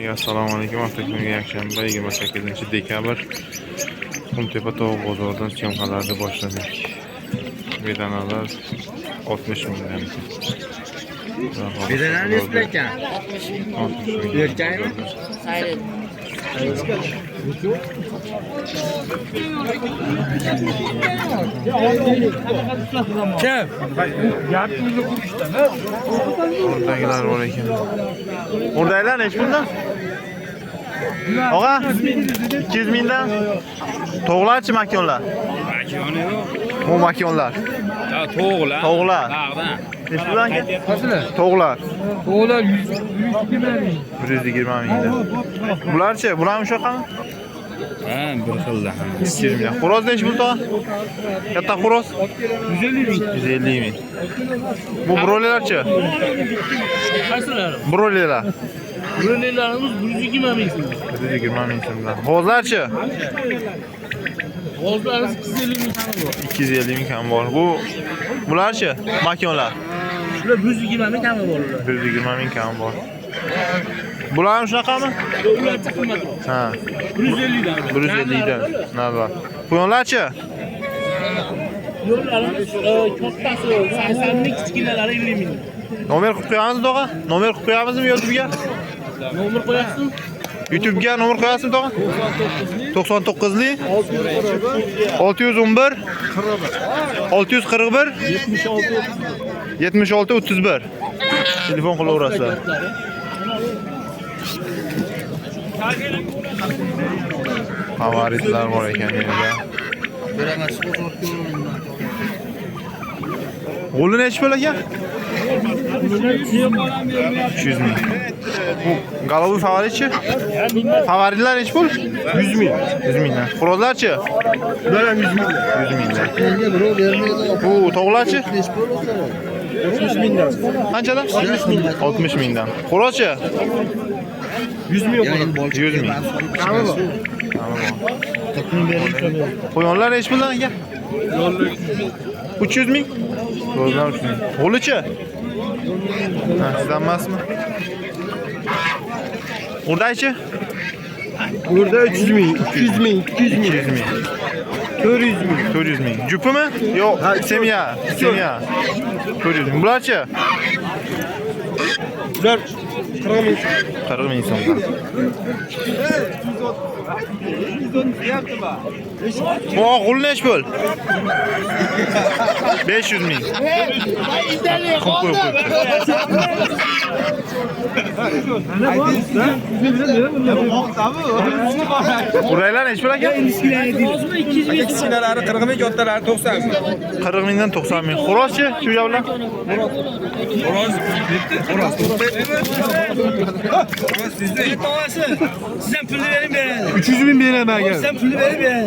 Assalomu alaykum. Hafta kuniga yakshanba 28-dekabr Qumtepa tovuq bozoridan syomkalarni boshladik. Bedanalar 60 mingdan. Bedalar nechta ekan? 60 ming. Erkakmi? Kim? Oradagilar bor ekan. Oradagilar necha bundan? Og'a 200 mingdan. To'g'larchi makonlar? Makoni yo'q. Bu makonlar. Ya to'g'lar. To'g'lar. Dag'dan. Necha bundan? Qasılar? To'g'lar. Oğlan 120 ming. 120 mingdan. Bularchi? Bular ham shunaqami? Ha, bir xilda ham. 200 ming. Xo'roz necha pul tog'a? Katta xo'roz 150 ming. 150 ming. Bu broilerlarchi? Qaysilar? Broilerlar. Broilerlarimiz 120 ming so'm. 120 ming so'mdan. G'ozlarchi? G'ozlarimiz 250 ming so'm bor. 250 ming ham bor. Bularchi? Makonlar. Shular 120 ming kami bor ular. 120 ming ham bor. Bular ham shunaqami? Ularcha qimmatroq. Ha. 150 dan. 150 dan. Navbat. Quyonlarchi? Yo'llarimiz kattasi 80 ming, kichkinalari 50 ming. Nomer qo'yib qo'yamizmi tog'a? Nomer qo'yib qo'yamizmi YouTube'ga? Nomer qo'yasizmi? YouTube'ga nomer qo'yasizmi tog'a? 99li 611 641 76 31 telefon qilaverasizlar. Favoritlar bor ekan yerda. G'uli nechi pul ekan? 300 ming. Bu galoviy favoritchi? Favoritlar nechi pul? 100 ming. 100 mingdan. Xorozlarchi? Bular ham 100 ming. 100 mingdan. Menga birov bermaydi. Bu tovuqlarchi? 60 mingdan. Qanchadan? 60 mingdan. 60 mingdan. Xorozchi? 100 ming. 100 ming. Qo'yonlar nechi puldan ekan? 300 ming. Xorozlar 300 ming. G'ulichi? Ha, sizdan emasmi? O'rdakchi? Burada 300 ming, 200 ming, 200 ming, 200 ming. 400 ming. 400 ming. Jupimi? Yo'q, semya. 400 ming. Bularchi? Bular 40 ming. 40 ming so'mdan. Bu g'ul nechi pul? 500 ming. Qo'y. Buraylar nechi pul ekan? Kichkinalari 40 ming, kattalari 90 ming. 40 mingdan 90 ming. Xo'rozchi? Shu bilan? Sizdan pulni berib beradi. 300 ming beraman ekan. Sizdan pulni berib beradi.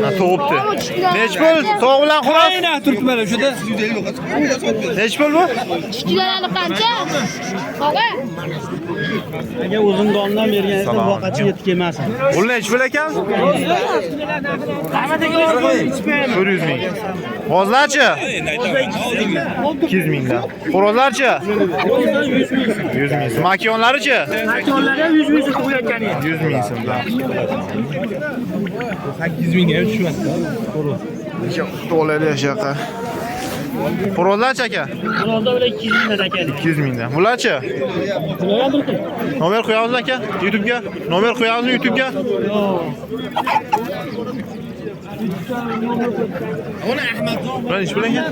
Ha, to'g'ibdi. Nechi pul? To'g'ri bilan xo'roz? Ayna turibman shuda. Nechi pul bu? Kichkinalarni qancha? Og'a. Aka uzun dondan berganingizda voqachi yetib kelmasin. G'ul nechi pul ekan? 400 ming. G'ozlarchi? 200 mingdan. Xo'rozlarchi? 100 ming. Makonlarichi? Makonlarga 100 ming so'm qo'yayotgan edi. 100 ming so'mdan. 800 mingga tushmayapti. To'g'ri yo'qa. Xo'rozlarchi aka? Bunlarda ular 200 mingdan ekan. 200 mingdan. Bularchi? Bular ham bir xil. Nomer qo'yamiz aka YouTube'ga. Nomer qo'yamizmi YouTube'ga? Bular nechi pul ekan?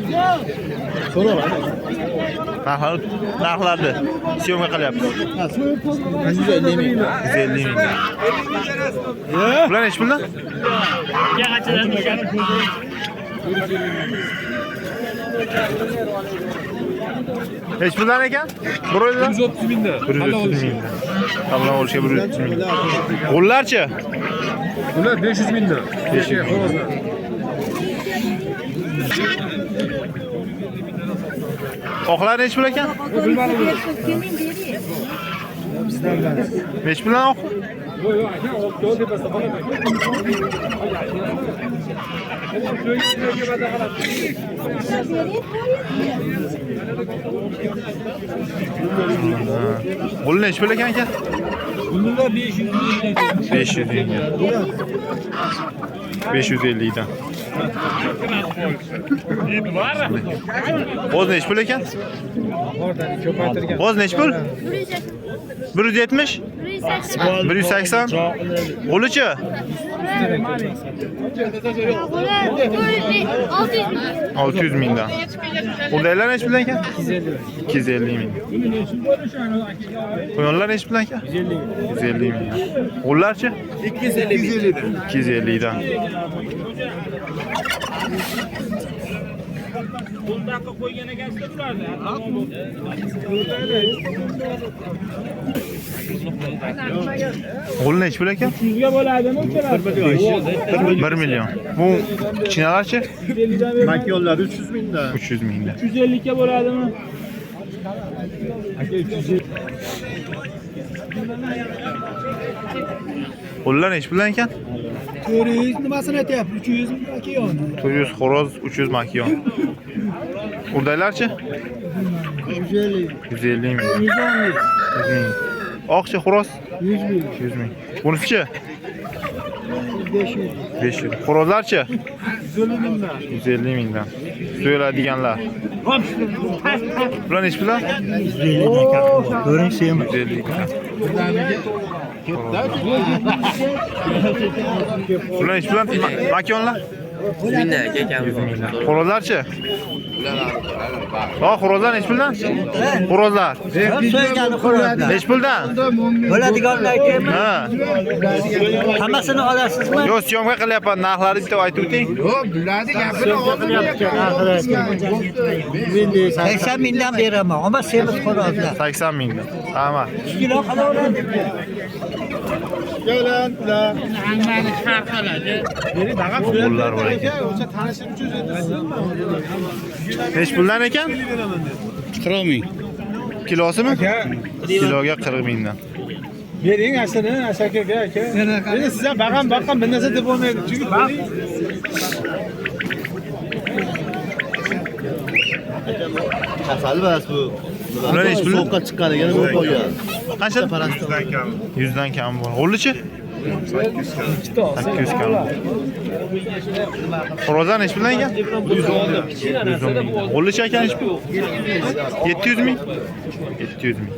Narxlarni syomka qilyapmiz. 150 ming. 150 ming. Bular nechi puldan? Yaqachadan ekan. Nechi puldan ekan? Broiler 130 mingdan. 130 mingdan. Tamam olishga 130 ming. G'ullarchi? Bular 500 mingdan. 500 ming. Oqlar nechi pul ekan? Nechi puldan oq? Qo'lni ish bilan ekan. Bunlar 500 500 mingga. 550 dan. G'oz nech pul ekan? G'oz nech pul? 170? 180? G'olichi? 600 mingdan. Qudaylar nech pul ekan? 250 ming. Qo'yonlar nech pul ekan? 150 ming. Qo'llarchi? 250 dan. Bundaqa qo'ygan ekansizlar bularni. Qo'l nech pul ekan? 100 ga bo'ladimi uchalar? 1 million. Bu chinalarchi? Makyonlar 300 mingdan. 300 mingdan. 150 ga bo'ladimi? Aka 300. Qo'llar nech pul ekan? 400 nimasini aytyapti? 300 makiyon. 400 xo'roz, 300 makiyon. Urdaylarchi? 150. 150 ming. 110 ming. 100 ming. Oqchi xo'roz? 100 ming. 100 ming. Bunisichi? 500. 500. Xo'rozlarchi? 150 mingdan. 150 mingdan. So'yiladiganlar. Bular nech pullar? 400 150 ekan. Bular nech pullar? Makonlar? 100 mingdan aka. 100 mingdan. Xo'rozlarchi? Ha, xo'rozlar nech puldan? Xo'rozlar. Nech puldan? Bo'ladiganlar ekanmi? Ha. Hammasini olasizmi? Yo'q, syomka qilyapman. Narxlarini bitta aytib o'ting. Men 80 mingdan beraman. Ammo semiz xo'rozlar. 80 mingdan. Hamma. 2 kilo qilaveradi. Qo'llar bor ekan. Nech puldan ekan? 40 ming. Kilosimi? Kiloga 40 mingdan. Bering asini Asakaga aka. Endi siz ham baqqan bir narsa deb bo'lmaydi. Chunki Kasal bas bu. Bular nech pul? So'qqa chiqqaniga nima qo'ygan? Qancha? 100 dan kam bor. G'olichi? 800 kam. Xo'rozlar nech puldan ekan? 110 ming. G'olichi ekan nech pul? 700 ming. 700 ming.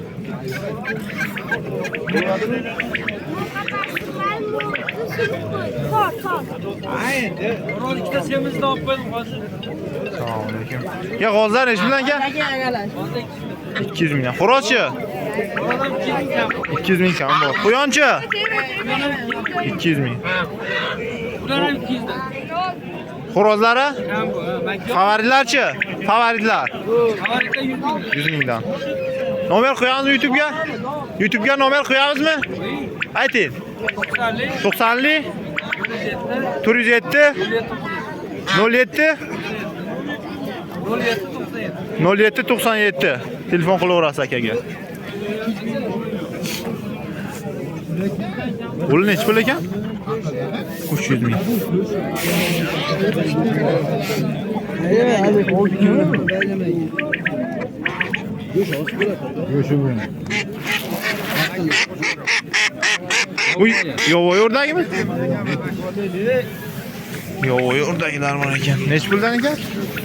ikkita semizni olib qo'ydim hozir. Assalomu alaykum. Ya g'ozlar nech puldan ekan? 200 mingdan. Xo'rozchi? 200 ming kam bor. Quyonchi? 200 ming. Ular ham 200 dan. Xo'rozlari? Favoritlarchi? Favoritlar. Havarita 100 100 mingdan. Nomer qo'yamizmi YouTube'ga? YouTube'ga nomer qo'yamizmi? Ayting. 90li 407 07 0797 telefon qilaverasiz akaga. Pul nech pul ekan? 300 ming. Uy, yovoy o'rdagimi? Yovoy o'rdagilar bor ekan. Nech puldan ekan?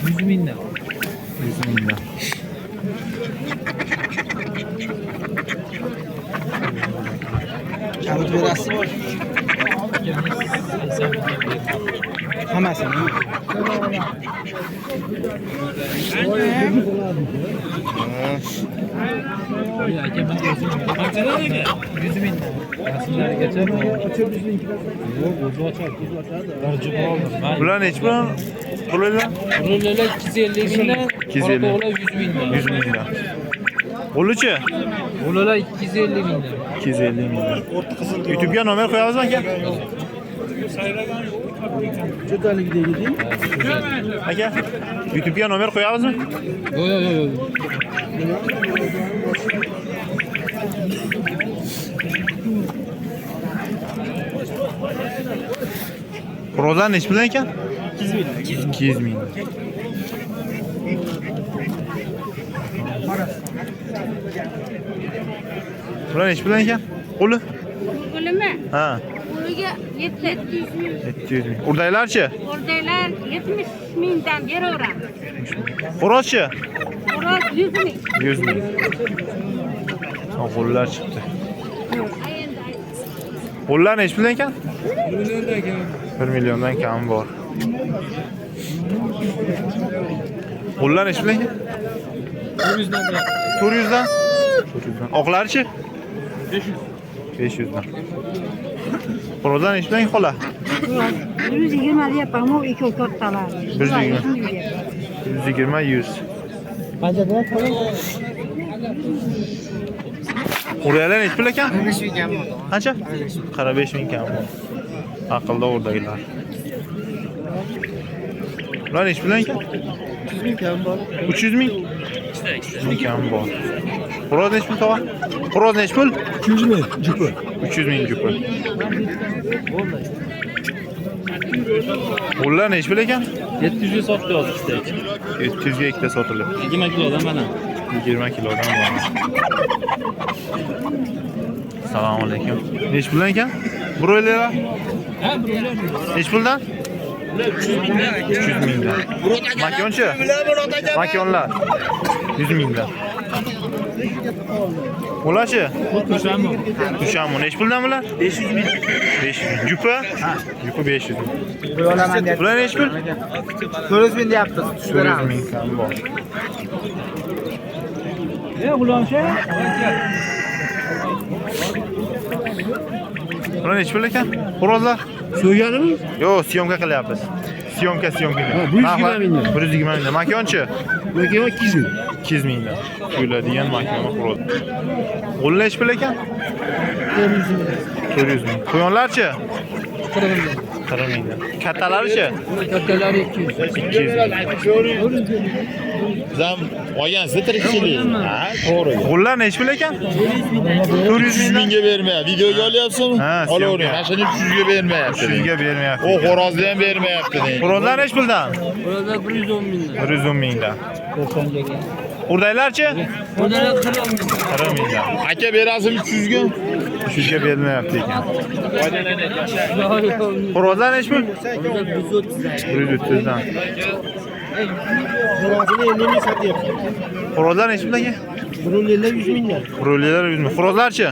100 mingdan. 100 mingdan. Chavut berasizmi? Hammasini. Qanchadan ekan? 100 mingdan. Rasmlarigacha Bular nech pul? Pullar? Rullar 250 mingdan, 250. qorako'g'lar 100 mingdan. 100 mingdan. G'olichi? Rullar 250 mingdan. 250 mingdan. YouTube'ga nomer qo'yamizmi aka? Judaligidagi Aka, YouTube'ga nomer qo'yamizmi? Yo'q. Xo'rozlar nech puldan ekan? 200 ming. Bular nech puldan ekan? Qo'li? Pulimi? Ha, Puliga 700 ming. 700 ming. Urdaylarchi? O'rdaklar 70 mingdan beraveramiz. Xo'rozchi? Xo'roz 100 ming. 100 ming. Qo'llar chiqdi. Qo'llar nechi puldan ekan? 1 milliondan kam bor. Qo'llar nechi puldan ekan? 400 dan. Oqlarchi? 500 dan. Xo'rozlar nechi puldan qo'la? 120 deyapman, u ikki kattalar. 120 100. O'ryalar nechi pul ekan? 15 ming kam bo'ldi. Qancha? 45 ming kam bor. Aqlda o'rdagilar. Ular nechi puldan ekan? 300 ming kam bor. 300 ming? 300 ming kam bor. Xo'roz nechi pul tova? Xo'roz nechi pul? 200 ming jupi. 300 ming jupi. Ular nechi pul ekan? 700 ga sotdi ikkita. 700 ga ikkita sotilib. 20 kilodan mana. 20 kilodan bor. Assalomu alaykum. Nechi puldan ekan? Broiler? Ha, broiler. Nechi puldan? 300 mingdan. Makonchi? Makonlar 100 mingdan. Ularchi? Tushamu. Nechi puldan bular? 500 ming. 500 ming. Jupa? Ha, jupa 500 ming. Bular nechi pul? 400 ming deyapmiz. 400 ming kam bor. Bular nechi pul ekan? Xo'rozlar? So'yganimi? Yo'q, syomka qilyapmiz. Syomka. 120 mingdan. 120 mingdan. Makonchi? Yo'q, 200 ming. 200 mingdan. Qo'yiladigan makon xo'roz. Qo'llar nechi pul ekan? 400 ming. Quyonlarchi? 40 mingdan. Kattalarichi? Kattalari 200. 200 ming. Zam olgansiz tirikchilik. Ha, to'g'ri. Qo'llar nechi pul ekan? 400 100 mingdan. mingga bermay. Videoga olyapsizmi? Ha, Olavering. Mana shuni 300 ga bermayapti. 300 ga bermayapti. O xo'rozni ham bermayapti. Xo'rozlar nechi puldan? Xo'rozlar 110 mingdan. 110 mingdan. 90 ga. Urdaylarchi? Xo'rozlar 40 mingdan. 40 mingdan. Aka berasizmi 300 ga? 300 ga bermayapti ekan. Xo'rozlar nechi pul? 130 dan. Xo'rozini 50 ming sotyapti. Xo'rozlar nechi puldan ekan? Broilerlar 100 mingdan. Broilerlar 100 ming. Xo'rozlarchi?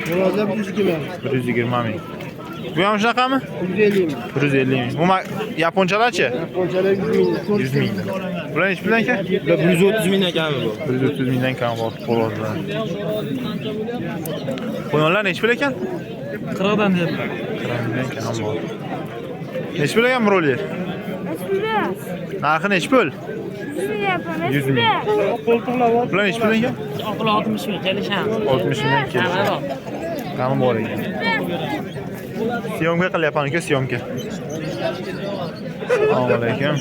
Xo'rozlar 120 ming. 120 ming. Bu ham shunaqami? 150 ming. 150 ming. Bu yaponchalarchi? Yaponchalar 100 mingdan. 100 ming. Bular nechi puldan ekan? Bular 130 mingdan kami bu. 130 mingdan kam bor xo'rozlar. Quyonlar nechi pul ekan? 40 dan deyapman. 40 mingdan kam bor. Nechi pul ekan broiler? Narxi nechi pul? 100 ming. Bular nechi pul ekan? Oqila 60 ming kelishamiz. 60 mingdan kelishadi. Kami bor ekan. Syomka qilyapman aka, syomka. Assalomu alaykum.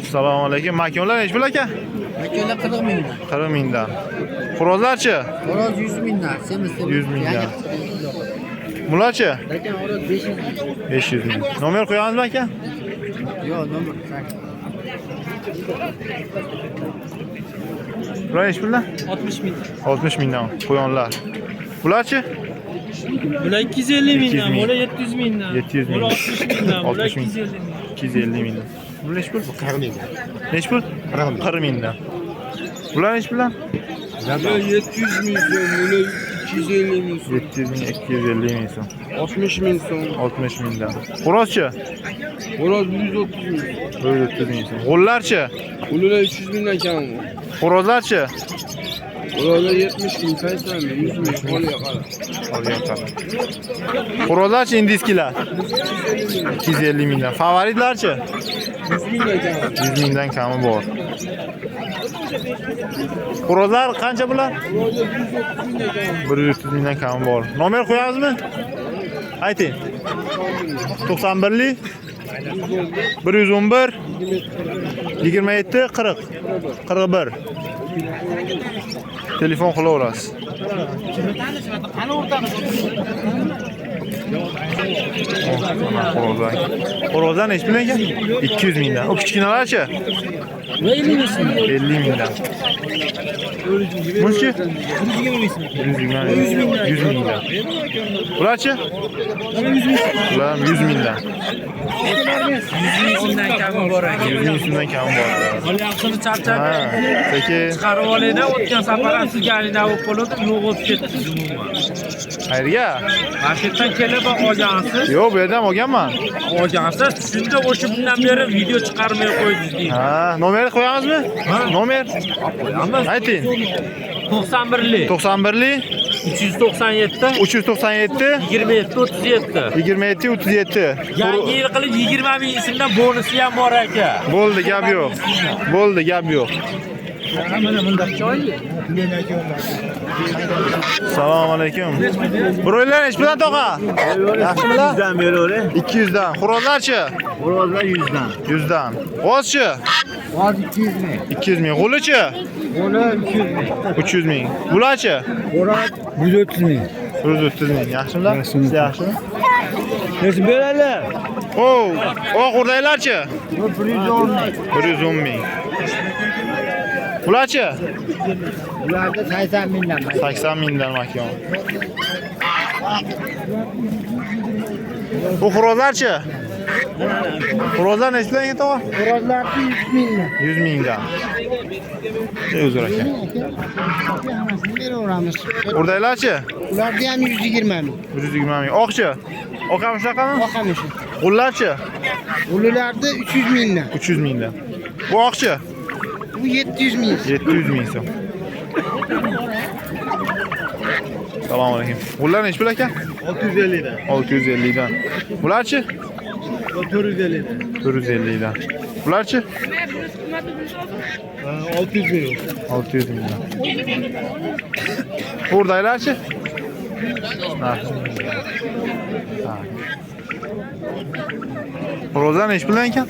Assalomu alaykum. Makonlar nechi pul aka? Makonlar 40 mingdan. 40 mingdan. Xo'rozlarchi? Xo'roz 100 mingdan. Semiz. 100 mingdan. Bularchi? Lekin xo'roz 500 ming. 500 ming. Nomer qo'yamizmi aka? Yo'q, nomer. Bular nechi puldan? 60 ming. 60 mingdan. Quyonlar. Bularchi? Bular 250 mingdan, 200 ming. bular 700 mingdan. 700 ming. Bular 60 mingdan, bular 60 ming. 250 ming. 250 mingdan. Bular nechi pul? 40 mingdan. Nechi pul? 40 mingdan. Bular nechi puldan? Bular 700 ming so'm, bular 250 ming so'm. 700 ming, 250 ming so'm. 60 ming so'm. 60 mingdan. Xo'rozchi? Xo'roz 130 ming. 130 ming so'm. G'ollarchi? Ular 300 mingdan kam. Xo'rozlarchi? Xo'rozlar 70 ming, 80 ming, 100 ming. Qo'lga qara. Xo'rozlarchi indiskilar? 250 mingdan. Favoritlarchi? 100 mingdan kam. 100 mingdan kami bor. Xo'rozlar qancha bular? 130 mingdan kami bor. Nomer qo'yamizmi? Ayting. 91lik 111 27 40 41. Telefon qilaverasiz. Xo'rozlar nechi puldan ekan? 200 mingdan. O kichkinalarchi? 50 mingdan. Bunchi? 100 mingdan. Bularchi? Bular 100 mingdan. 100 mingdan kami bor ekan. 100 ming so'mdan kami bor. Hali yaxshini charchab Ha, sekin. chiqarib olayda, o'tgan safar ham sizga alida bo'lib qoldi, yo'q o'tib ketdi umuman. Qayerga? Toshkentdan kelib olgansiz. Yo'q, bu yerdan olganman. Olgansiz, shunda o'sha kundan beri video chiqarmay qo'ydingiz deydi. Ha, nomer qo'yamizmi? Nomer. Qo'yamiz. Ayting. 91lik 91lik 397 397 27 37. 27 37. Yangi yil qilib 20 ming so'mdan bonusi ham bor aka. Bo'ldi, gap yo'q. Bo'ldi, gap yo'q. Assalomu alaykum. Broyler ish bilan to'g'a. Yaxshimilar? 100dan beraver. 200 dan. Xo'rozlarchi? Xo'rozlar 100dan. 100 dan. G'ozchi? G'oz 200 ming. 200 ming. G'ulichi? Buni 300 ming. 300 ming. Bularchi? Xo'roz 130 ming. 130 ming. Yaxshimilar? Siz yaxshimi? Necha beradilar? Oh, oq o'rdaklarchi? 110 ming. 110 ming. Bularchi? Ularda 80 mingdan. 80 mingdan makon. Bu xo'rozlarchi? Xo'rozlar nechidan ekan tog'a? Xo'rozlar 100 mingdan. 100 mingdan. Uzr aka. Beraveramiz. O'rdaklarchi? Ularda ham 120 ming. 120 ming. Oqchi? Oq ham shunaqami? Oqamishi. G'ullarchi? Ularda 300 mingdan. 300 mingdan. Bu oqchi? Bu 700 ming. 700 ming so'm. Assalomu alaykum. G'ullar nech pul aka? 650 dan. 650 dan. Bularchi? 450 dan. 450 dan. Bularchi? 600 ming. 600 mingdan. O'rdaklarchi? Ha. Xo'rozlar nech puldan ekan?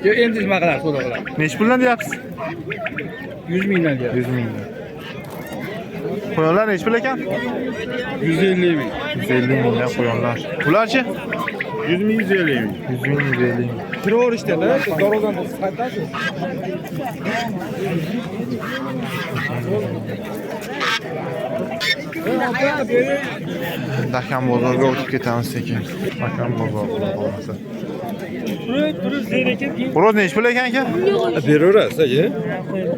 Yo, endi nima qilasiz, xudo xohlasa. Nech puldan deyapsiz? 100 mingdan deyapti. 100 mingdan. Qo'yonlar nech pul ekan? 150 ming. 150 mingdan qo'yonlar. Bularchi? 100 ming 150 ming. 100 ming, 150 ming. Kiraverishda-da, dorodan qaytasiz. Dakan bozorga o'tib ketamiz sekin. Dakan bozorga bo'lmasa. Turib zerikib Xo'roz nech pul ekan aka? Beraverasiz, aka.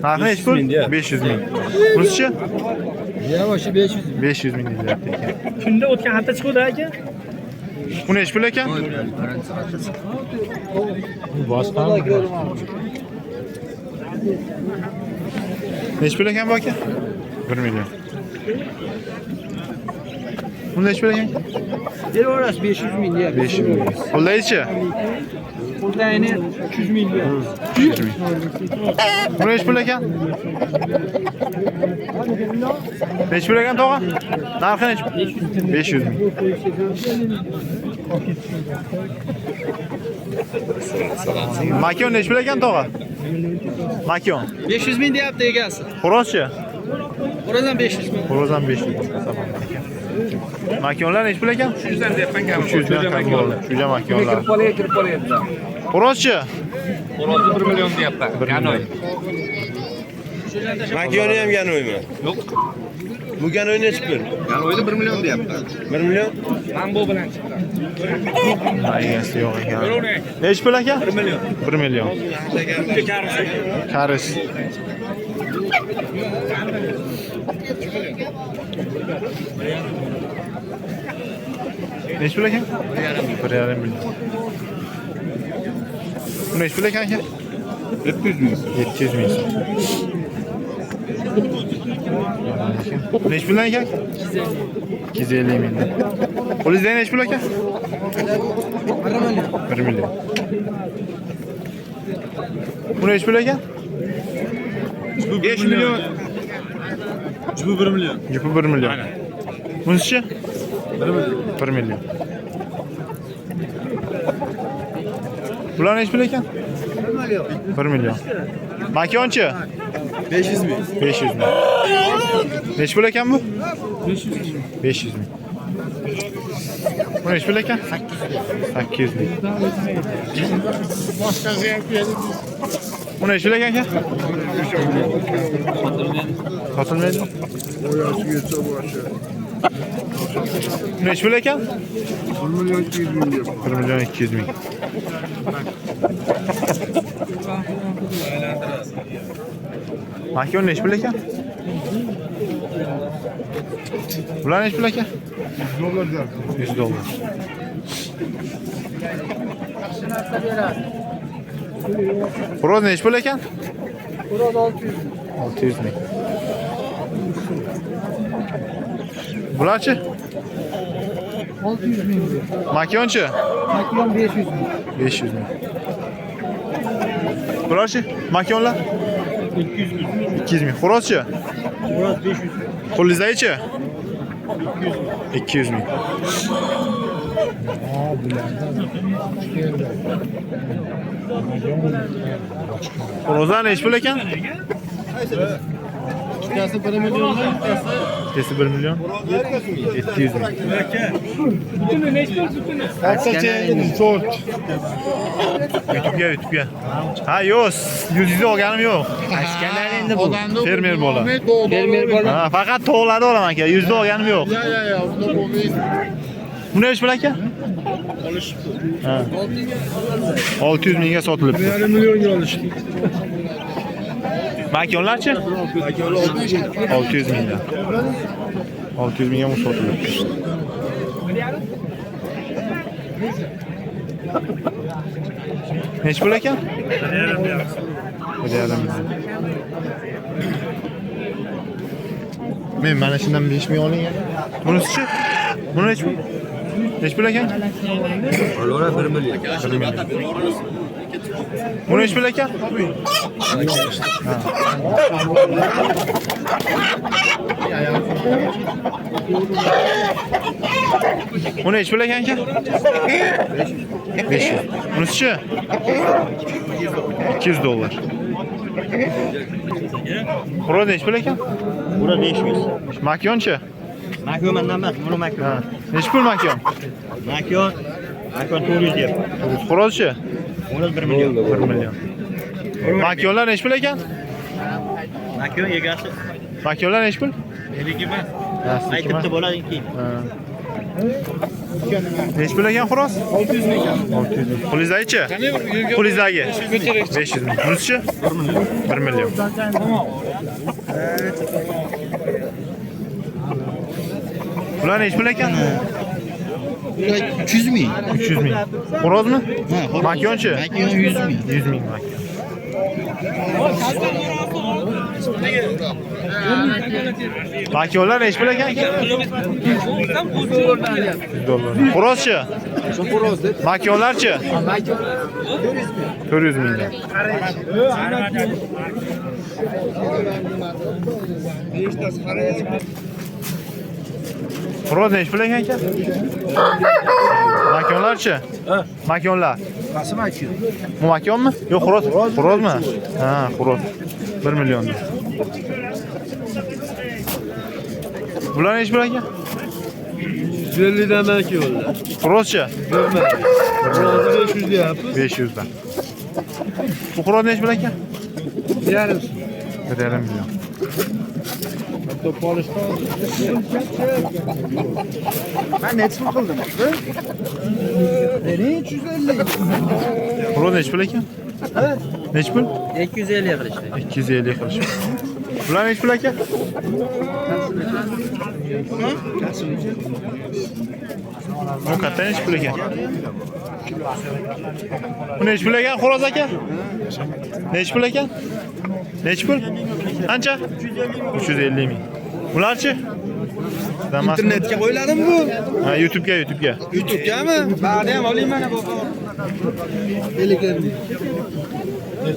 Narxi nech pul? 500 ming. Bunisi-chi? Ya, o'sha 500 ming. 500 ming deyapti ekan. kunda o'tgan hafta chiqdi aka. Bu nech pul ekan? Nech pul ekan bu aka? 1 million. Bu nech pul ekan? Beraverasiz 500 ming deyapti. 500 ming. Qo'llaychi? Qo'ldayni 300 ming deyapti. 300 ming. Bu nech pul ekan? Nech pul ekan tog'a? Narxi nech? 500 ming. Makon nech pul ekan tog'a? Makon. 500 ming deyapti egasi. Xo'rozchi? Xo'rozdan 500 ming. Xo'rozdan 500 ming. Makonlar nech pul ekan? 300 dan deyapman. 300 dan kam bo'ldi. Shuja makonlar. Kirib qolyapti. Xo'rozchi? Xo'rozni 1 million deyapti. Ganoy. Makiyoni ham ganoymi? Yo'q. Bu ganoy necha pul? Ganoyni 1 million deyapti. 1 million? Mambo bilan chiqdi. Egasi yo'q ekan. Nech pul aka? 1 million. 1 million. Karis. Nech pul ekan? 1,5 million. Bu nech pul ekan aka? 700 ming. 700 ming. Nech puldan ekan? 250 ming. Qo'lingizda nech pul aka? 1 million. Bu nech pul ekan? 5 million. Bu 1 million. Jupi 1 million. Bunisi-chi? 1 million. Bular nech pul ekan? 1 million. Makonchi? 500 ming. 500 ming. Nech pul ekan bu? 500 ming. Bu nech pul ekan? 800 ming. Bu nechi pul ekan aka? Sotilmaydi. Boyası geçse başı. Bu nechi pul ekan? 1.200.000 diyor. 1.200.000. Makyon nechi pul ekan? Bular nechi pul ekan? $100 der. $100. Xo'roz nechi pul ekan? Xo'roz 600. 600.000. Bularchi? 600 ming. Makyonchi? Makron 500 ming. 500.000. Bularchi? Makyonlar? 200.000. Xo'rozchi? Xo'roz 500 ming. Qo'lingizdagichi? 200.000. Xo'rozlar nechi pul ekan? İkisi 1 milyon. Ikkisi 1 milyon. 700.000. YouTube'ga. Ha, yo'q, yuzingizga olganim yo'q. Aşkenler endi bu. Fermer bola. Fermer bola. Ha, faqat to'g'ladi olaman aka. Yuzda olganim yo'q. Ya, bunda bo'lmaydi. Bu nechi pul aka? Ha. 600 mingga sotilibdi. 1 milyonga olishdi. Makyonlarchi? 600 mingdan. 600 mingga sotilibdi. Nechi pul ekan? 1.5 million. Men mana shundan 5 ming oling. Bunisi-chi? Buni nechi pul? Nechi pul ekan? Ular 1 milyon. 1 million. Bu nechi pul ekan? Bu nechi pul ekan aka? 500. Bunisi-chi? $200. Xo'roz nechi pul ekan? Bura 500. Makyonchi? Makyon mendan emas, buni makyon. Ha. Nechi pul makyon? Makyon 400 deyapti. Xo'rozchi? Ular 1 milyon. 1 million. Makyonlar nechi pul ekan? Makyon egasi Makyonlar nechi pul? Eligi emas. aytibdi bo'ladi keyin. Nechi pul ekan xo'roz? 600 ming. 600 ming. Qo'lingizdagichi? Qo'lingizdagi? 500 ming. Bunisi-chi? 1 million. Bular nechi pul ekan? 300 ming. 300 ming. Xo'rozmi? Ha, Makyonchi? Makyon 100 ming. 100 ming makyon. Makyonlar nechi pul ekan? $100. Xo'rozchi? Makyonlarchi? 400 mingdan. Xo'roz nechi pul ekan aka? Makyonlarchi? Makyonlar. Qaysi makyon? Bu makyonmi? Yo'q, xo'roz. Xo'rozmi? Ha, xo'roz. 1 million. Bular nechi pul ekan? 150 dan makyonlar. Xo'rozchi? Xo'rozni 500 deyapti. 500 dan. Bu xo'roz nechi pul ekan? Yarım. 1.5 million. Ben neçim qildim? Beni 350. Xo'roz nechi pul ekan? Nechi pul? 250 qilishdi. 250 qilish. Bular nechi pul ekan? Bu katta nechi pul ekan? Bu nechi pul ekan xo'roz aka? Nechi pul ekan? Nechi pul? Qancha? 350 ming. Bularchi? Internetga qo'yiladimi bu? Ha, YouTube'ga. YouTube'gami? Bari ham oling mana bu.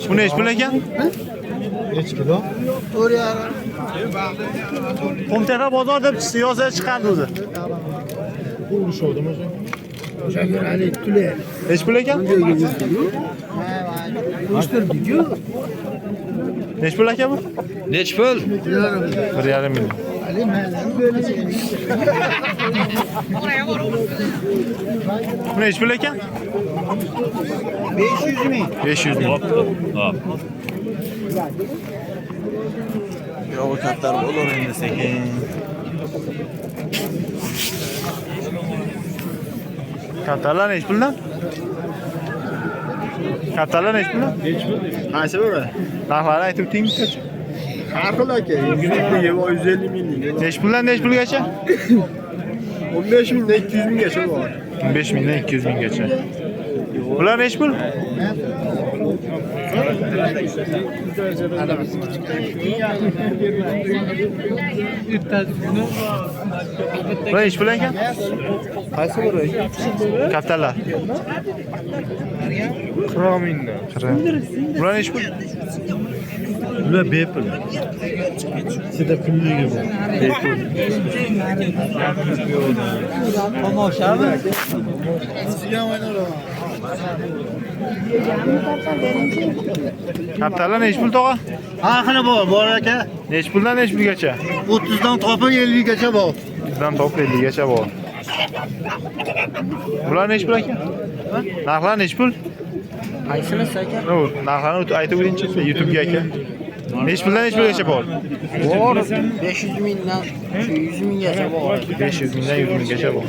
Bu nechi pul ekan? Nechi kilo? Qo'mtepa bozor deb yozsa chiqadi o'zi. Urishodimi o'zi? O'sha Ali Tule. Nechi pul ekan? O'shtirdik-ku. Nechi pul aka bu? Nechi pul? 1.5 million. Bu nechi pul ekan? 500 ming. 500 ming. Yo'q, kattar bo'lar endi sekin. Kattalar nechi puldan? Kattalar nechi puldan? Qaysi biri? Narxlarni aytib o'tingmi? Har xil aka. 100 150 minglik. Nechi puldan nechi pulgacha? 15 mingdan 200 minggacha bor. 15 mingdan 200 minggacha. Bular nechi pul? Bular nechi pul ekan? Qaysi biri? Kattalar. 40 mingdan. Bular nechi pul? Bular bepul. Sizda pulligi bor. Bepul. Tomoshami? Kattalar nechi pul tog'a? Ha, xana bor aka. Nechi puldan nechi pulgacha? 30 dan topib 50 gacha bor. 30dan top 50gacha bor. Bular nechi pul ekan? Narxlar nechi pul? Qaysinisi aka? No, narxlarni aytib o'tingchi YouTube'ga aka. Nechi puldan nechi pulgacha bor? Bor 500 mingdan 100 minggacha bor. 500 mingdan 100 minggacha bor.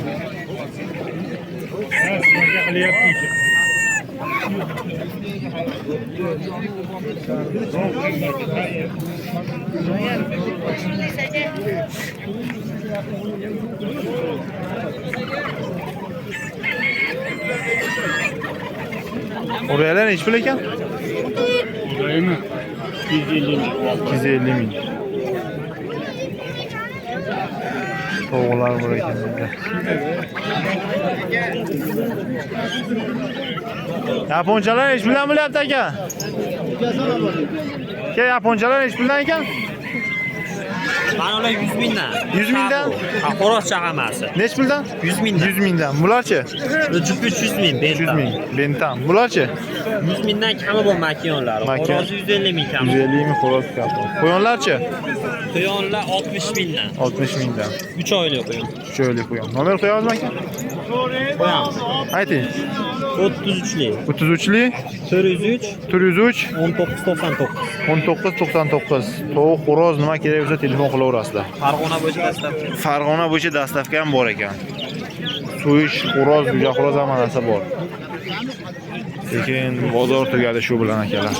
Oraya nechi pul ekan? 250 ming. To'g'rilar bor ekan bizda. Yaponchalar nechi puldan bo'lyapti aka? Yaponchalar nechi puldan ekan? Mana ular 100 mingdan. 100 mingdan? Ha, xo'roz chaqamasi. Nechi puldan? 100 mingdan. 100 mingdan. Bularchi? Jupi 300 ming, 300 ming. Bentam. Bularchi? 100 mingdan kami bor makiyonlari. Makiyon. Xo'roz 150 ming kami. 150 ming xo'roz kapi. Qo'yonlarchi? Quyonlar 60 mingdan. 60 mingdan. 3 oylik quyon. 3 oylik qo'yon. Nomer qo'yamizmi aka? Qo'yamiz. Ayting. 33lik. 33lik 403 403 1999. 1999. Tovuq xo'roz nima kerak bo'lsa telefon qilaverasizlar. Farg'ona bo'yicha dastavka. Farg'ona bo'yicha dastavka ham bor ekan. So'yish, xo'roz, go'ja xo'roz hamma narsa bor. Lekin bozor tugadi shu bilan akalar.